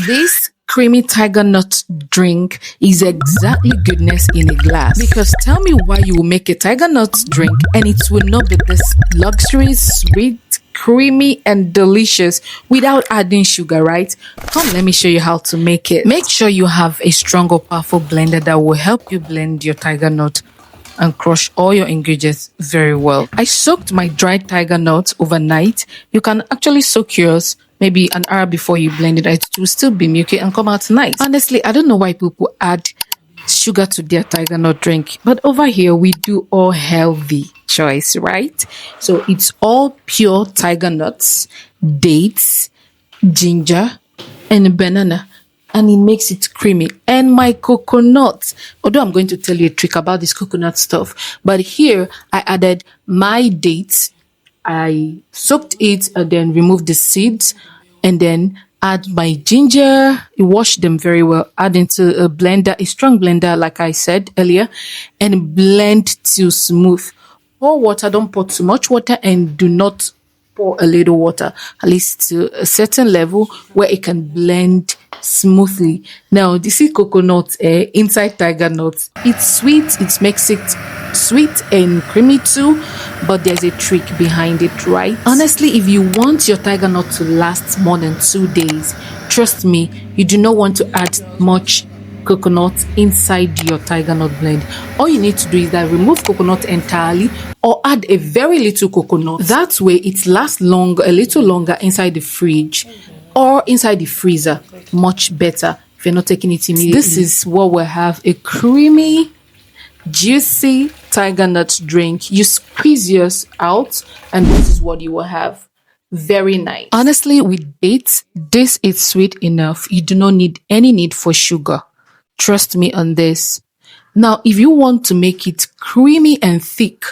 This creamy tiger nut drink is exactly goodness in a glass. Because tell me why you will make a tiger nut drink and it will not be this luxurious, sweet, creamy and delicious without adding sugar, right? Come, let me show you how to make it. Make sure you have a strong or powerful blender that will help you blend your tiger nut and crush all your ingredients very well. I soaked my dried tiger nuts overnight. You can actually soak yours maybe an hour before you blend it. It will still be milky and come out nice. Honestly, I don't know why people add sugar to their tiger nut drink, but over here we do all healthy choice, right? So it's all pure tiger nuts, dates, ginger, and banana. And it makes it creamy. And my coconut, although I'm going to tell you a trick about this coconut stuff, but here I added my dates. I soaked it and then removed the seeds and then add my ginger, wash them very well, add into a blender, a strong blender like I said earlier, and blend till smooth. Pour water, don't pour too much water, and do not pour a little water, at least to a certain level where it can blend smoothly. Now, this is coconut inside tiger nuts. It's sweet, it makes it sweet and creamy too, but there's a trick behind it, right? Honestly, if you want your tiger nut to last more than 2 days, trust me, you do not want to add much coconut inside your tiger nut blend. All you need to do is that remove coconut entirely or add a very little coconut. That way it lasts longer, a little longer inside the fridge or inside the freezer. Much better if you're not taking it immediately. This is what we'll have: a creamy, juicy tiger nut drink. You squeeze yours out and this is what you will have. Very nice. Honestly, with dates, this is sweet enough. You do not need any need for sugar. Trust me on this. Now, if you want to make it creamy and thick,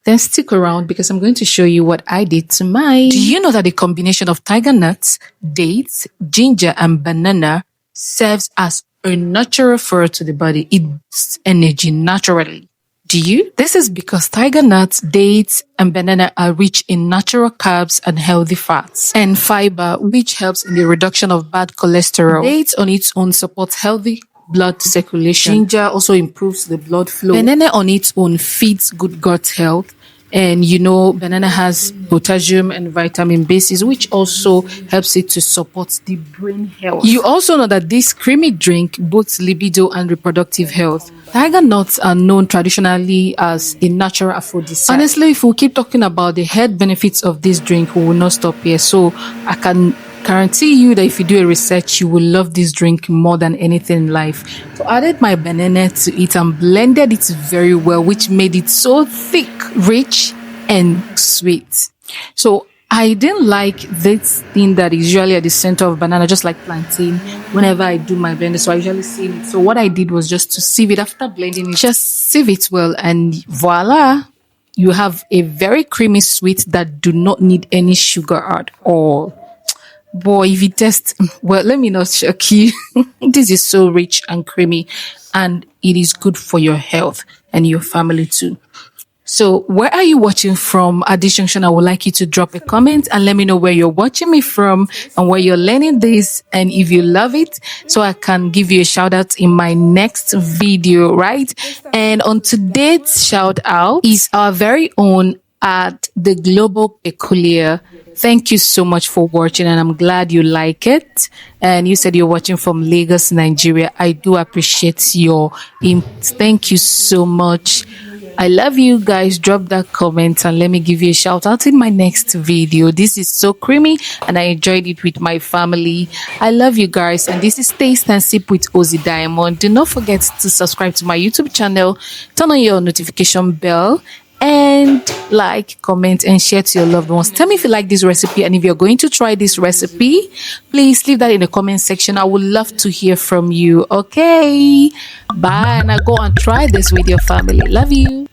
then stick around because I'm going to show you what I did to mine. Do you know that the combination of tiger nuts, dates, ginger, and banana serves as a natural fuel to the body? It boosts energy naturally. Do you? This is because tiger nuts, dates, and banana are rich in natural carbs and healthy fats and fiber, which helps in the reduction of bad cholesterol. Dates on its own supports healthy blood circulation. Ginger also improves the blood flow. Banana on its own feeds good gut health. And you know, banana has potassium and vitamin bases, which also helps it to support the brain health. You also know that this creamy drink boosts libido and reproductive health. Tiger nuts are known traditionally as a natural aphrodisiac. Honestly, if we keep talking about the health benefits of this drink, we will not stop here. So I can guarantee you that if you do a research, you will love this drink more than anything in life. So I added my banana to it and blended it very well, which made it so thick, rich, and sweet. So I didn't like this thing that is usually at the center of banana, just like plantain, whenever I do my blender. So I usually sieve it. So what I did was just to sieve it after blending it. Just sieve it well and voila, you have a very creamy sweet that do not need any sugar at all. Boy, if you test, well, let me not shock you. This is so rich and creamy and it is good for your health and your family too. So where are you watching from at this junction? I would like you to drop a comment and let me know where you're watching me from and where you're learning this and if you love it, so I can give you a shout out in my next video, right? And on today's shout out is our very own at the Global Peculiar. Thank you so much for watching and I'm glad you like it. And you said you're watching from Lagos, Nigeria. I do appreciate your input. Thank you so much. I love you guys. Drop that comment and let me give you a shout out in my next video. This is so creamy and I enjoyed it with my family. I love you guys, and this is Taste and Sip with Ozzy Diamond. Do not forget to subscribe to my YouTube channel, turn on your notification bell, and like, comment, and share to your loved ones. Tell me if you like this recipe, and if you're going to try this recipe, please leave that in the comment section. I would love to hear from you. Okay, bye, and I go and try this with your family. Love you.